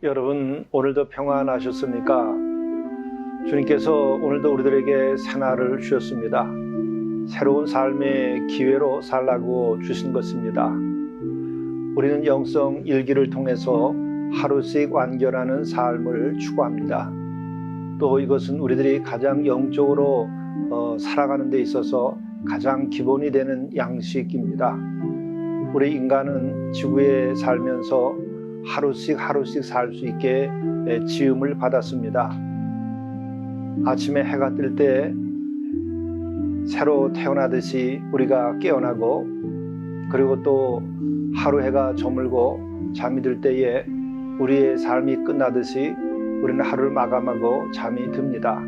여러분, 오늘도 평안하셨습니까? 주님께서 오늘도 우리들에게 새날을 주셨습니다. 새로운 삶의 기회로 살라고 주신 것입니다. 우리는 영성 일기를 통해서 하루씩 완결하는 삶을 추구합니다. 또 이것은 우리들이 가장 영적으로 살아가는 데 있어서 가장 기본이 되는 양식입니다. 우리 인간은 지구에 살면서 하루씩 살 수 있게 지음을 받았습니다. 아침에 해가 뜰 때 새로 태어나듯이 우리가 깨어나고, 그리고 또 하루 해가 저물고 잠이 들 때에 우리의 삶이 끝나듯이 우리는 하루를 마감하고 잠이 듭니다.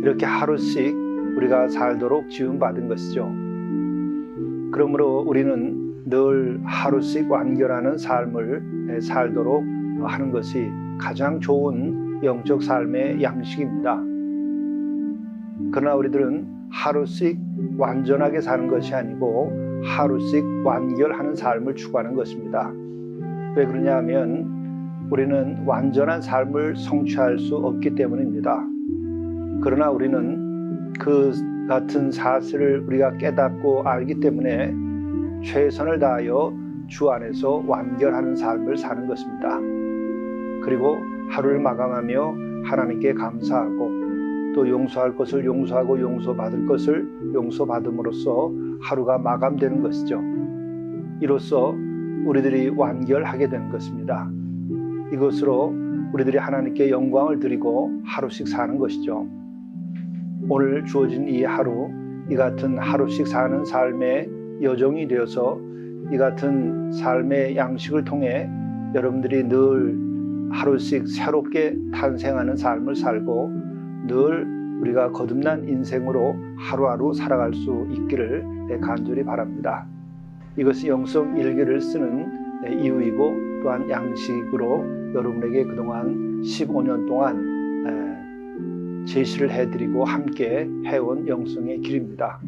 이렇게 하루씩 우리가 살도록 지음받은 것이죠. 그러므로 우리는 늘 하루씩 완결하는 삶을 살도록 하는 것이 가장 좋은 영적 삶의 양식입니다. 그러나 우리들은 하루씩 완전하게 사는 것이 아니고 하루씩 완결하는 삶을 추구하는 것입니다. 왜 그러냐 하면 우리는 완전한 삶을 성취할 수 없기 때문입니다. 그러나 우리는 그 같은 사실을 우리가 깨닫고 알기 때문에 최선을 다하여 주 안에서 완결하는 삶을 사는 것입니다. 그리고 하루를 마감하며 하나님께 감사하고, 또 용서할 것을 용서하고 용서받을 것을 용서받음으로써 하루가 마감되는 것이죠. 이로써 우리들이 완결하게 되는 것입니다. 이것으로 우리들이 하나님께 영광을 드리고 하루씩 사는 것이죠. 오늘 주어진 이 하루, 이 같은 하루씩 사는 삶의 여정이 되어서 이 같은 삶의 양식을 통해 여러분들이 늘 하루씩 새롭게 탄생하는 삶을 살고 늘 우리가 거듭난 인생으로 하루하루 살아갈 수 있기를 간절히 바랍니다. 이것이 영성 일기를 쓰는 이유이고 또한 양식으로 여러분에게 그동안 15년 동안 제시를 해드리고 함께 해온 영성의 길입니다.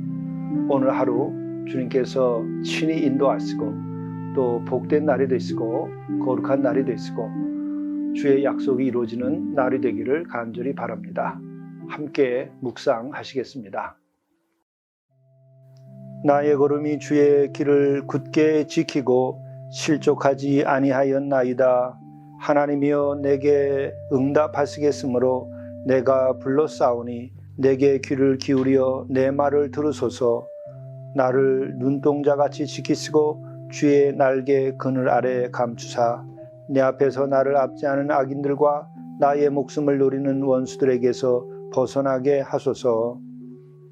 오늘 하루 주님께서 친히 인도하시고 또 복된 날이 되시고 거룩한 날이 되시고 주의 약속이 이루어지는 날이 되기를 간절히 바랍니다. 함께 묵상하시겠습니다. 나의 걸음이 주의 길을 굳게 지키고 실족하지 아니하였나이다. 하나님이여 내게 응답하시겠으므로 내가 불러싸우니 내게 귀를 기울여 내 말을 들으소서. 나를 눈동자같이 지키시고 주의 날개 그늘 아래 감추사 내 앞에서 나를 압제하는 악인들과 나의 목숨을 노리는 원수들에게서 벗어나게 하소서.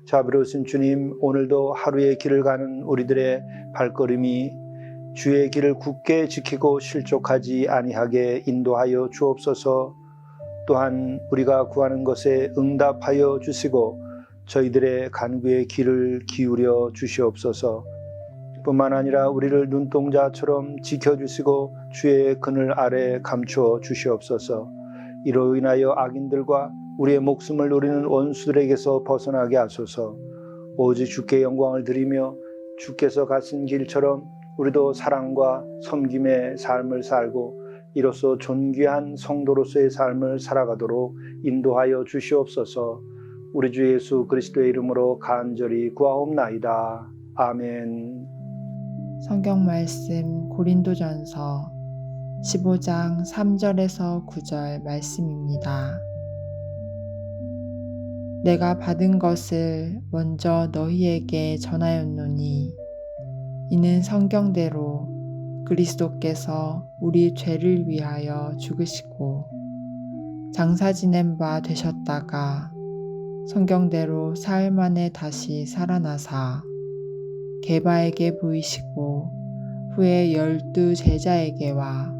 자비로우신 주님, 오늘도 하루의 길을 가는 우리들의 발걸음이 주의 길을 굳게 지키고 실족하지 아니하게 인도하여 주옵소서. 또한 우리가 구하는 것에 응답하여 주시고 저희들의 간구에 귀를 기울여 주시옵소서. 뿐만 아니라 우리를 눈동자처럼 지켜주시고 주의 그늘 아래 감추어 주시옵소서. 이로 인하여 악인들과 우리의 목숨을 노리는 원수들에게서 벗어나게 하소서. 오직 주께 영광을 드리며 주께서 가신 길처럼 우리도 사랑과 섬김의 삶을 살고 이로써 존귀한 성도로서의 삶을 살아가도록 인도하여 주시옵소서. 우리 주 예수 그리스도의 이름으로 간절히 구하옵나이다. 아멘. 성경 말씀 고린도전서 15장 3절에서 9절 말씀입니다. 내가 받은 것을 먼저 너희에게 전하였노니 이는 성경대로 그리스도께서 우리 죄를 위하여 죽으시고 장사 지낸 바 되셨다가 성경대로 사흘 만에 다시 살아나사 게바에게 보이시고 후에 12 제자에게와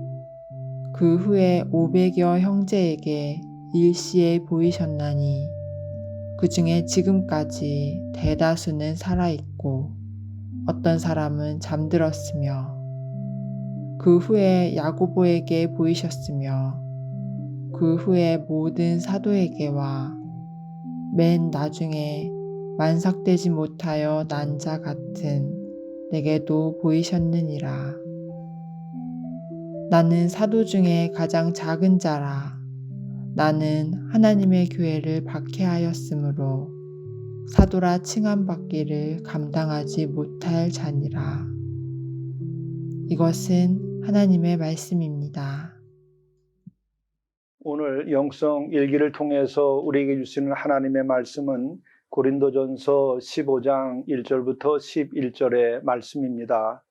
그 후에 500여 형제에게 일시에 보이셨나니 그 중에 지금까지 대다수는 살아있고 어떤 사람은 잠들었으며 그 후에 야고보에게 보이셨으며 그 후에 모든 사도에게와 맨 나중에 만삭되지 못하여 난 자 같은 내게도 보이셨느니라. 나는 사도 중에 가장 작은 자라. 나는 하나님의 교회를 박해하였으므로 사도라 칭함받기를 감당하지 못할 자니라. 이것은 하나님의 말씀입니다. 오늘 영성 일기를 통해서 우리에게 주시는 하나님의 말씀은 고린도전서 15장 1절부터 11절의 말씀입니다.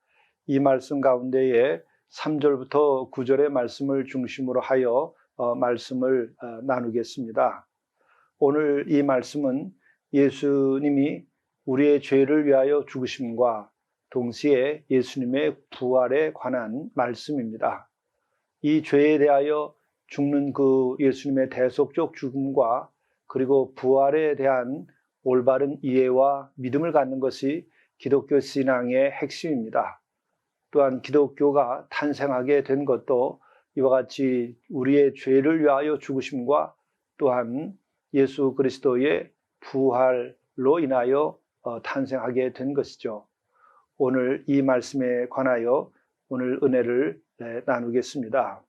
이 말씀 가운데에 3절부터 9절의 말씀을 중심으로 하여 말씀을 나누겠습니다. 오늘 이 말씀은 예수님이 우리의 죄를 위하여 죽으심과 동시에 예수님의 부활에 관한 말씀입니다. 이 죄에 대하여 죽는 그 예수님의 대속적 죽음과 그리고 부활에 대한 올바른 이해와 믿음을 갖는 것이 기독교 신앙의 핵심입니다. 또한 기독교가 탄생하게 된 것도 이와 같이 우리의 죄를 위하여 죽으심과 또한 예수 그리스도의 부활로 인하여 탄생하게 된 것이죠. 오늘 이 말씀에 관하여 오늘 은혜를 나누겠습니다.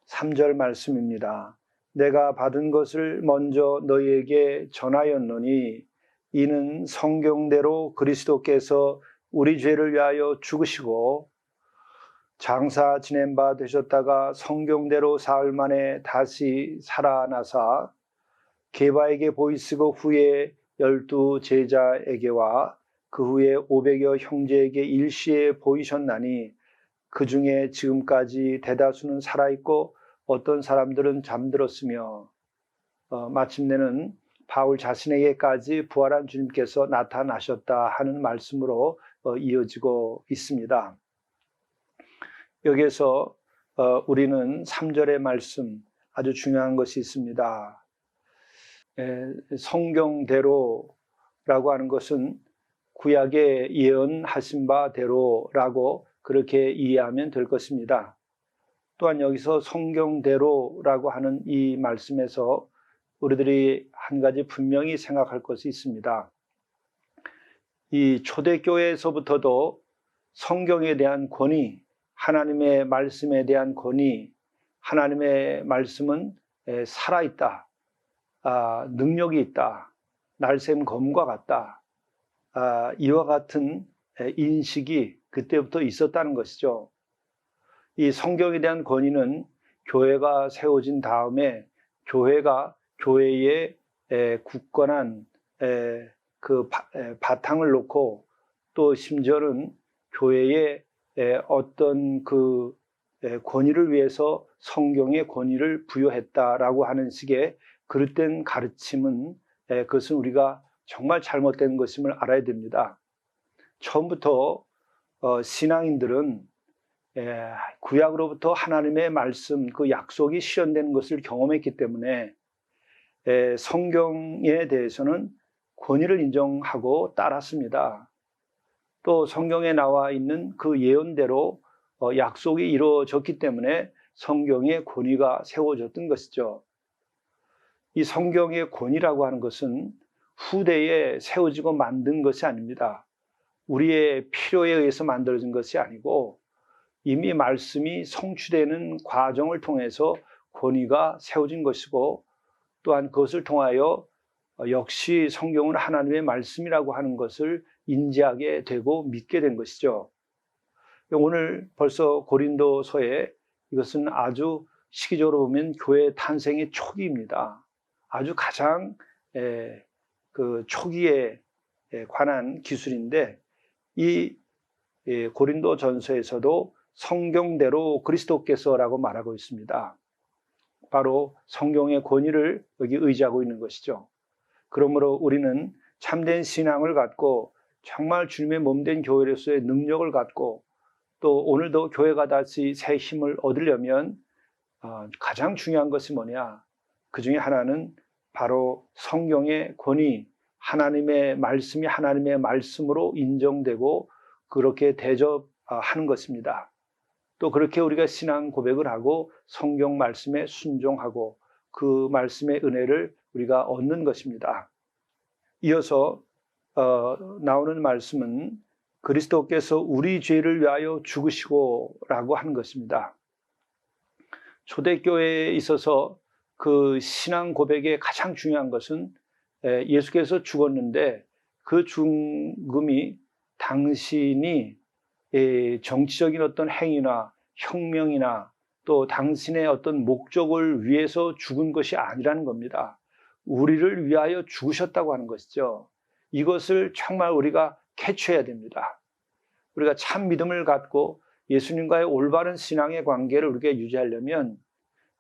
3절 말씀입니다. 내가 받은 것을 먼저 너희에게 전하였노니 이는 성경대로 그리스도께서 우리 죄를 위하여 죽으시고 장사 지낸 바 되셨다가 성경대로 사흘 만에 다시 살아나사 게바에게 보이시고 후에 12 제자에게와 그 후에 500여 형제에게 일시에 보이셨나니 그 중에 지금까지 대다수는 살아있고 어떤 사람들은 잠들었으며 마침내는 바울 자신에게까지 부활한 주님께서 나타나셨다 하는 말씀으로 이어지고 있습니다. 여기에서 우리는 3절의 말씀 아주 중요한 것이 있습니다. 성경대로라고 하는 것은 구약에 예언하신 바대로라고 그렇게 이해하면 될 것입니다. 또한 여기서 성경대로라고 하는 이 말씀에서 우리들이 한 가지 분명히 생각할 것이 있습니다. 이 초대교회에서부터도 성경에 대한 권위, 하나님의 말씀에 대한 권위, 하나님의 말씀은 살아있다, 능력이 있다, 날샘 검과 같다, 이와 같은 인식이 그때부터 있었다는 것이죠. 이 성경에 대한 권위는 교회가 세워진 다음에 교회가 교회의 굳건한 그 바탕을 놓고 또 심지어는 교회의 어떤 그 권위를 위해서 성경의 권위를 부여했다라고 하는 식의 그릇된 가르침은 그것은 우리가 정말 잘못된 것임을 알아야 됩니다. 처음부터 신앙인들은 구약으로부터 하나님의 말씀, 그 약속이 실현되는 것을 경험했기 때문에 성경에 대해서는 권위를 인정하고 따랐습니다. 또 성경에 나와 있는 그 예언대로 약속이 이루어졌기 때문에 성경의 권위가 세워졌던 것이죠. 이 성경의 권위라고 하는 것은 후대에 세워지고 만든 것이 아닙니다. 우리의 필요에 의해서 만들어진 것이 아니고 이미 말씀이 성취되는 과정을 통해서 권위가 세워진 것이고 또한 그것을 통하여 역시 성경은 하나님의 말씀이라고 하는 것을 인지하게 되고 믿게 된 것이죠. 오늘 벌써 고린도서에 이것은 아주 시기적으로 보면 교회 탄생의 초기입니다. 아주 가장 그 초기에 관한 기술인데 이 고린도 전서에서도 성경대로 그리스도께서라고 말하고 있습니다. 바로 성경의 권위를 여기 의지하고 있는 것이죠. 그러므로 우리는 참된 신앙을 갖고 정말 주님의 몸된 교회로서의 능력을 갖고 또 오늘도 교회가 다시 새 힘을 얻으려면 가장 중요한 것이 뭐냐? 그 중에 하나는 바로 성경의 권위, 하나님의 말씀이 하나님의 말씀으로 인정되고 그렇게 대접하는 것입니다. 또 그렇게 우리가 신앙 고백을 하고 성경 말씀에 순종하고 그 말씀의 은혜를 우리가 얻는 것입니다. 이어서 나오는 말씀은 그리스도께서 우리 죄를 위하여 죽으시고 라고 하는 것입니다. 초대교회에 있어서 그 신앙 고백의 가장 중요한 것은 예수께서 죽었는데 그 죽음이 당신이 정치적인 어떤 행위나 혁명이나 또 당신의 어떤 목적을 위해서 죽은 것이 아니라는 겁니다. 우리를 위하여 죽으셨다고 하는 것이죠. 이것을 정말 우리가 캐치해야 됩니다. 우리가 참 믿음을 갖고 예수님과의 올바른 신앙의 관계를 우리가 유지하려면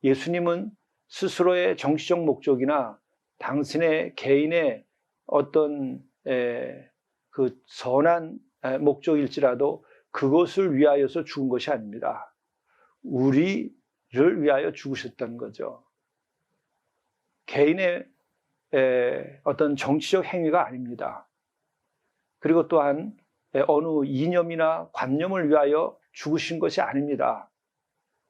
예수님은 스스로의 정치적 목적이나 당신의 개인의 어떤 그 선한 목적일지라도 그것을 위하여서 죽은 것이 아닙니다. 우리를 위하여 죽으셨다는 거죠. 개인의 어떤 정치적 행위가 아닙니다. 그리고 또한 어느 이념이나 관념을 위하여 죽으신 것이 아닙니다.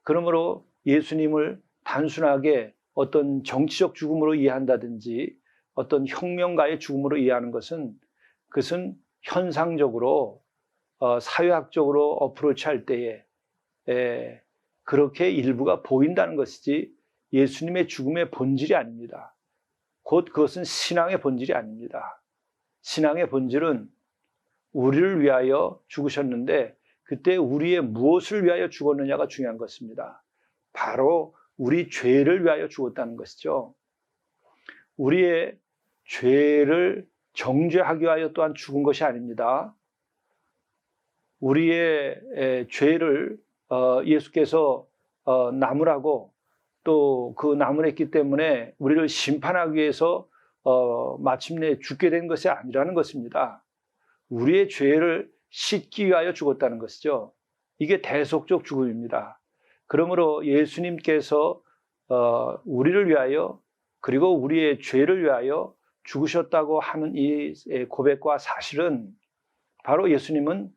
그러므로 예수님을 단순하게 어떤 정치적 죽음으로 이해한다든지 어떤 혁명가의 죽음으로 이해하는 것은 그것은 현상적으로 사회학적으로 어프로치할 때에 그렇게 일부가 보인다는 것이지 예수님의 죽음의 본질이 아닙니다. 곧 그것은 신앙의 본질이 아닙니다. 신앙의 본질은 우리를 위하여 죽으셨는데 그때 우리의 무엇을 위하여 죽었느냐가 중요한 것입니다. 바로 우리 죄를 위하여 죽었다는 것이죠. 우리의 죄를 정죄하기 위하여 또한 죽은 것이 아닙니다. 우리의 죄를 예수께서 나무라고 또 그 나무를 했기 때문에 우리를 심판하기 위해서 마침내 죽게 된 것이 아니라는 것입니다. 우리의 죄를 씻기 위하여 죽었다는 것이죠. 이게 대속적 죽음입니다. 그러므로 예수님께서 우리를 위하여 그리고 우리의 죄를 위하여 죽으셨다고 하는 이 고백과 사실은 바로 예수님은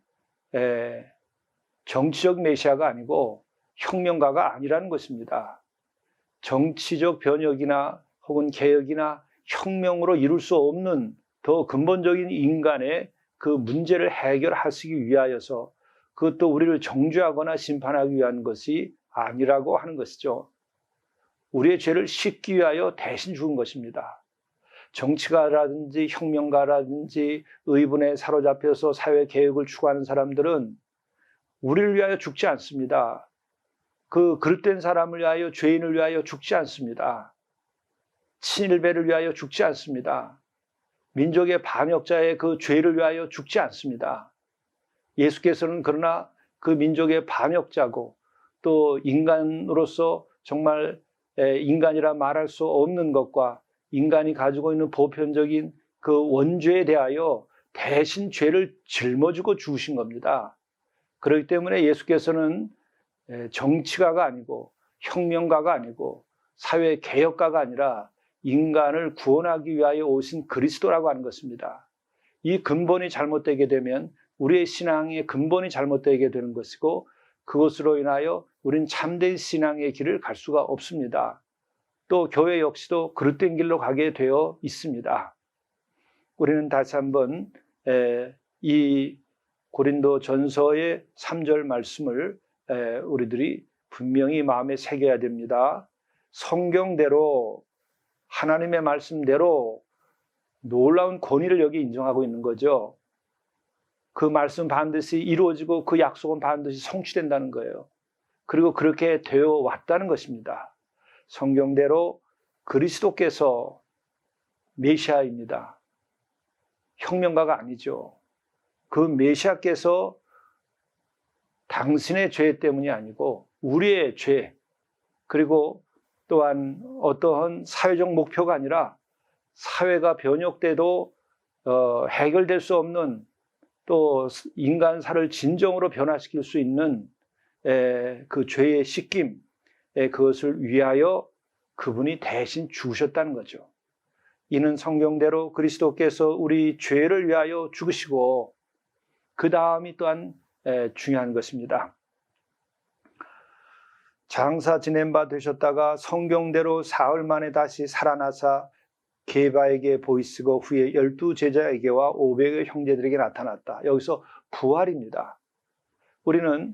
정치적 메시아가 아니고 혁명가가 아니라는 것입니다. 정치적 변혁이나 혹은 개혁이나 혁명으로 이룰 수 없는 더 근본적인 인간의 그 문제를 해결하시기 위하여서 그것도 우리를 정죄하거나 심판하기 위한 것이 아니라고 하는 것이죠. 우리의 죄를 씻기 위하여 대신 죽은 것입니다. 정치가라든지 혁명가라든지 의분에 사로잡혀서 사회개혁을 추구하는 사람들은 우리를 위하여 죽지 않습니다. 그 그릇된 사람을 위하여 죄인을 위하여 죽지 않습니다. 친일배를 위하여 죽지 않습니다. 민족의 반역자의 그 죄를 위하여 죽지 않습니다. 예수께서는 그러나 그 민족의 반역자고 또 인간으로서 정말 인간이라 말할 수 없는 것과 인간이 가지고 있는 보편적인 그 원죄에 대하여 대신 죄를 짊어지고 죽으신 겁니다. 그렇기 때문에 예수께서는 정치가가 아니고 혁명가가 아니고 사회개혁가가 아니라 인간을 구원하기 위하여 오신 그리스도라고 하는 것입니다. 이 근본이 잘못되게 되면 우리의 신앙의 근본이 잘못되게 되는 것이고 그것으로 인하여 우리는 참된 신앙의 길을 갈 수가 없습니다. 또 교회 역시도 그릇된 길로 가게 되어 있습니다. 우리는 다시 한번 이 고린도 전서의 3절 말씀을 우리들이 분명히 마음에 새겨야 됩니다. 성경대로 하나님의 말씀대로 놀라운 권위를 여기 인정하고 있는 거죠. 그 말씀 반드시 이루어지고 그 약속은 반드시 성취된다는 거예요. 그리고 그렇게 되어 왔다는 것입니다. 성경대로 그리스도께서 메시아입니다. 혁명가가 아니죠. 그 메시아께서 당신의 죄 때문이 아니고 우리의 죄 그리고 또한 어떠한 사회적 목표가 아니라 사회가 변혁돼도 해결될 수 없는 또 인간사를 진정으로 변화시킬 수 있는 그 죄의 씻김, 그것을 위하여 그분이 대신 죽으셨다는 거죠. 이는 성경대로 그리스도께서 우리 죄를 위하여 죽으시고 그 다음이 또한 중요한 것입니다. 장사 지낸 바 되셨다가 성경대로 사흘 만에 다시 살아나사 게바에게 보이시고 후에 12제자에게와 500의 형제들에게 나타났다. 여기서 부활입니다. 우리는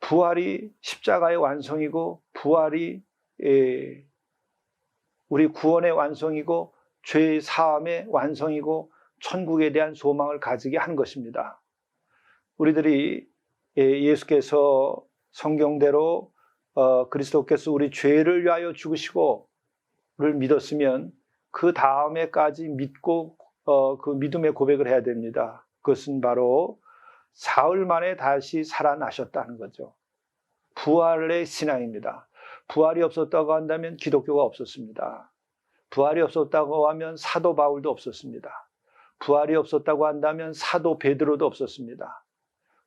부활이 십자가의 완성이고 부활이 우리 구원의 완성이고 죄의 사함의 완성이고 천국에 대한 소망을 가지게 한 것입니다. 우리들이 예수께서 성경대로 그리스도께서 우리 죄를 위하여 죽으시고를 믿었으면 그 다음에까지 믿고 그 믿음의 고백을 해야 됩니다. 그것은 바로 사흘 만에 다시 살아나셨다는 거죠. 부활의 신앙입니다. 부활이 없었다고 한다면 기독교가 없었습니다. 부활이 없었다고 하면 사도 바울도 없었습니다. 부활이 없었다고 한다면 사도 베드로도 없었습니다.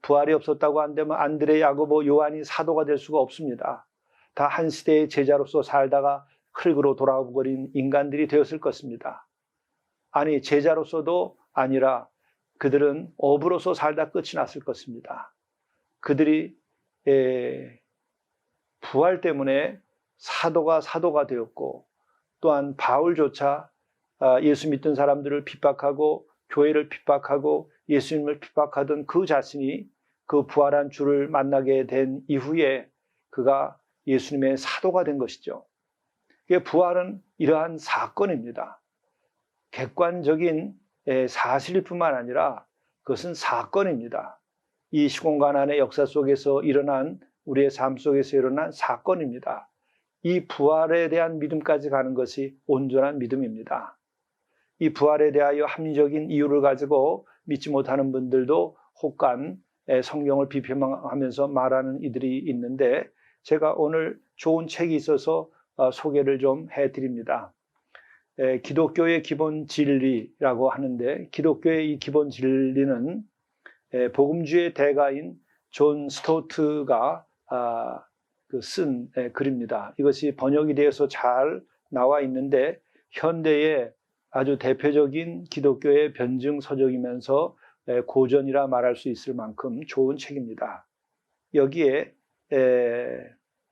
부활이 없었다고 한다면 안드레, 야고보, 요한이 사도가 될 수가 없습니다. 다 한 시대의 제자로서 살다가 흙으로 돌아버린 인간들이 되었을 것입니다. 아니, 제자로서도 아니라 그들은 어부로서 살다 끝이 났을 것입니다. 그들이 부활 때문에 사도가 되었고 또한 바울조차 예수 믿던 사람들을 핍박하고 교회를 핍박하고 예수님을 핍박하던 그 자신이 그 부활한 주를 만나게 된 이후에 그가 예수님의 사도가 된 것이죠. 부활은 이러한 사건입니다. 객관적인 사실일 뿐만 아니라 그것은 사건입니다. 이 시공간 안의 역사 속에서 일어난 우리의 삶 속에서 일어난 사건입니다. 이 부활에 대한 믿음까지 가는 것이 온전한 믿음입니다. 이 부활에 대하여 합리적인 이유를 가지고 믿지 못하는 분들도 혹간 성경을 비평하면서 말하는 이들이 있는데 제가 오늘 좋은 책이 있어서 소개를 좀 해드립니다. 기독교의 기본 진리라고 하는데 기독교의 이 기본 진리는 복음주의 대가인 존 스토트가 쓴 글입니다. 이것이 번역이 되어서 잘 나와 있는데 현대의 아주 대표적인 기독교의 변증 서적이면서 고전이라 말할 수 있을 만큼 좋은 책입니다. 여기에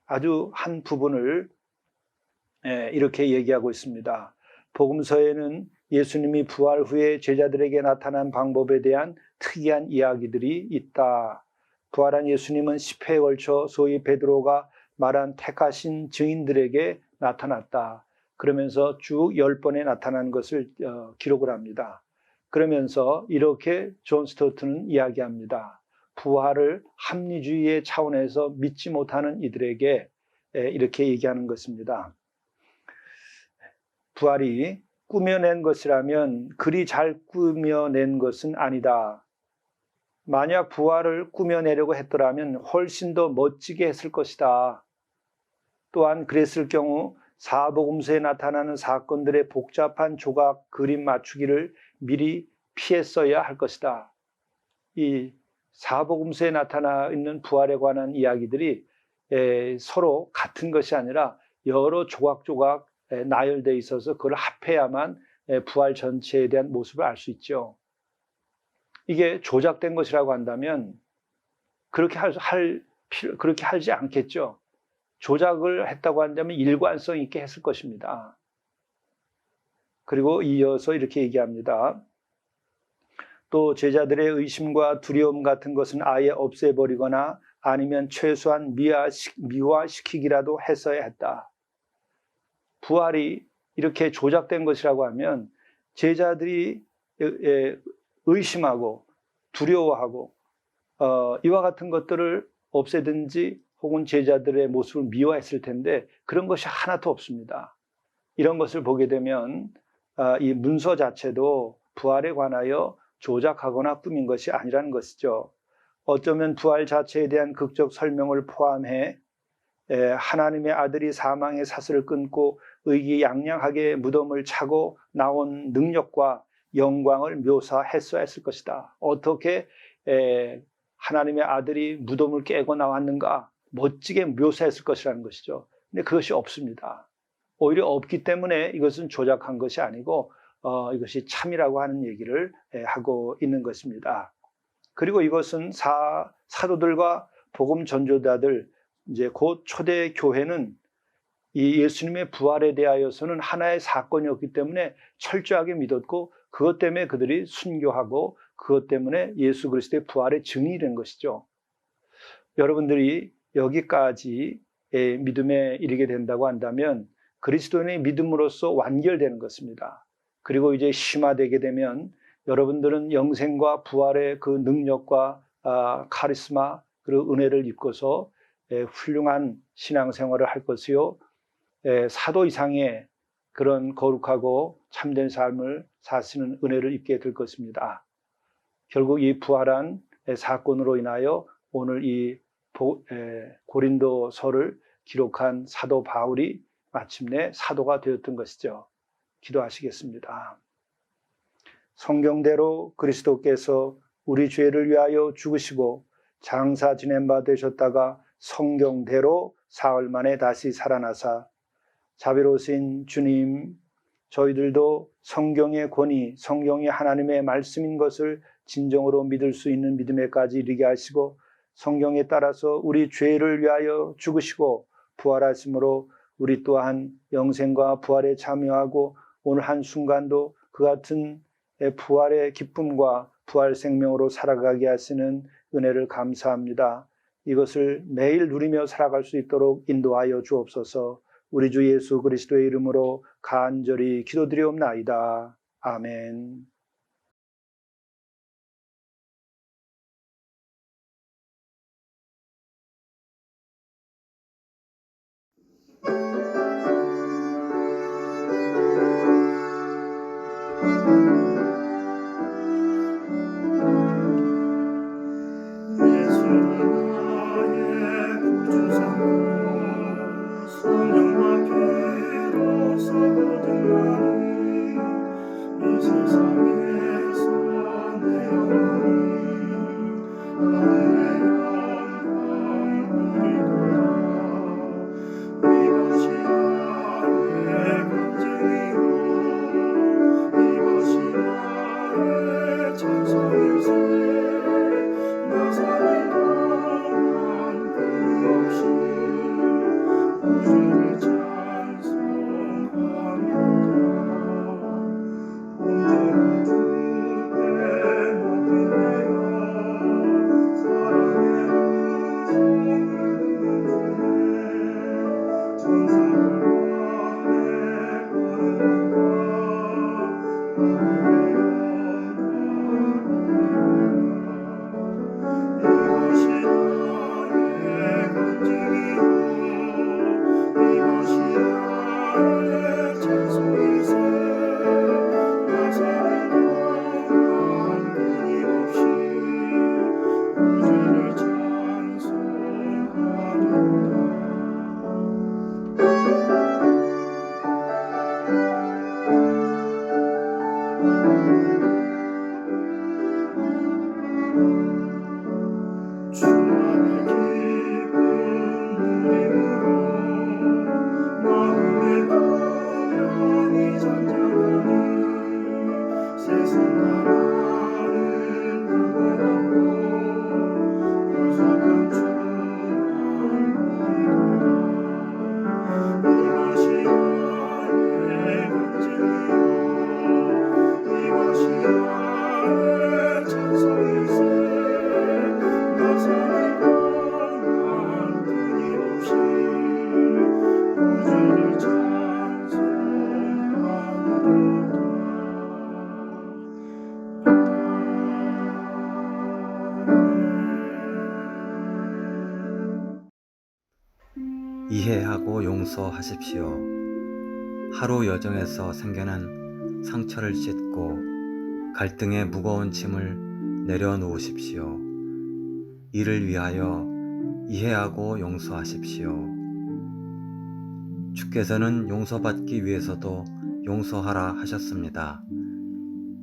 아주 한 부분을 이렇게 얘기하고 있습니다. 복음서에는 예수님이 부활 후에 제자들에게 나타난 방법에 대한 특이한 이야기들이 있다. 부활한 예수님은 10회에 걸쳐 소위 베드로가 말한 택하신 증인들에게 나타났다. 그러면서 쭉 10번에 나타난 것을 기록을 합니다. 그러면서 이렇게 존 스토트는 이야기합니다. 부활을 합리주의의 차원에서 믿지 못하는 이들에게 이렇게 얘기하는 것입니다. 부활이 꾸며낸 것이라면 그리 잘 꾸며낸 것은 아니다. 만약 부활을 꾸며내려고 했더라면 훨씬 더 멋지게 했을 것이다. 또한 그랬을 경우 사복음서에 나타나는 사건들의 복잡한 조각 그림 맞추기를 미리 피했어야 할 것이다. 이 사복음서에 나타나 있는 부활에 관한 이야기들이 서로 같은 것이 아니라 여러 조각조각 나열되어 있어서 그걸 합해야만 부활 전체에 대한 모습을 알 수 있죠. 이게 조작된 것이라고 한다면 그렇게 하지 않겠죠. 조작을 했다고 한다면 일관성 있게 했을 것입니다. 그리고 이어서 이렇게 얘기합니다. 또 제자들의 의심과 두려움 같은 것은 아예 없애버리거나 아니면 최소한 미화시키기라도 했어야 했다. 부활이 이렇게 조작된 것이라고 하면 제자들이 의심하고 두려워하고 이와 같은 것들을 없애든지 혹은 제자들의 모습을 미화했을 텐데 그런 것이 하나도 없습니다. 이런 것을 보게 되면 이 문서 자체도 부활에 관하여 조작하거나 꾸민 것이 아니라는 것이죠. 어쩌면 부활 자체에 대한 극적 설명을 포함해 하나님의 아들이 사망의 사슬을 끊고 의기양양하게 무덤을 차고 나온 능력과 영광을 묘사했어야 했을 것이다. 어떻게 하나님의 아들이 무덤을 깨고 나왔는가 멋지게 묘사했을 것이라는 것이죠. 근데 그것이 없습니다. 오히려 없기 때문에 이것은 조작한 것이 아니고 이것이 참이라고 하는 얘기를 하고 있는 것입니다. 그리고 이것은 사도들과 복음 전도자들, 이제 곧 초대 교회는 이 예수님의 부활에 대하여서는 하나의 사건이었기 때문에 철저하게 믿었고, 그것 때문에 그들이 순교하고, 그것 때문에 예수 그리스도의 부활의 증인이 된 것이죠. 여러분들이 여기까지 믿음에 이르게 된다고 한다면 그리스도인의 믿음으로써 완결되는 것입니다. 그리고 이제 심화되게 되면 여러분들은 영생과 부활의 그 능력과 카리스마 그리고 은혜를 입고서 훌륭한 신앙생활을 할 것이요, 사도 이상의 그런 거룩하고 참된 삶을 사시는 은혜를 입게 될 것입니다. 결국 이 부활한 사건으로 인하여 오늘 이 고린도서를 기록한 사도 바울이 마침내 사도가 되었던 것이죠. 기도하시겠습니다. 성경대로 그리스도께서 우리 죄를 위하여 죽으시고 장사 지낸 바 되셨다가 성경대로 사흘 만에 다시 살아나사 자비로우신 주님, 저희들도 성경의 권위, 성경이 하나님의 말씀인 것을 진정으로 믿을 수 있는 믿음에까지 이르게 하시고 성경에 따라서 우리 죄를 위하여 죽으시고 부활하심으로 우리 또한 영생과 부활에 참여하고 오늘 한순간도 그 같은 부활의 기쁨과 부활 생명으로 살아가게 하시는 은혜를 감사합니다. 이것을 매일 누리며 살아갈 수 있도록 인도하여 주옵소서. 우리 주 예수 그리스도의 이름으로 간절히 기도드리옵나이다. 아멘. 이해하고 용서하십시오. 하루 여정에서 생겨난 상처를 씻고 갈등의 무거운 짐을 내려놓으십시오. 이를 위하여 이해하고 용서하십시오. 주께서는 용서받기 위해서도 용서하라 하셨습니다.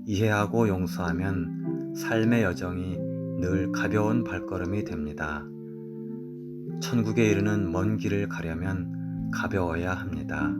이해하고 용서하면 삶의 여정이 늘 가벼운 발걸음이 됩니다. 천국에 이르는 먼 길을 가려면 가벼워야 합니다.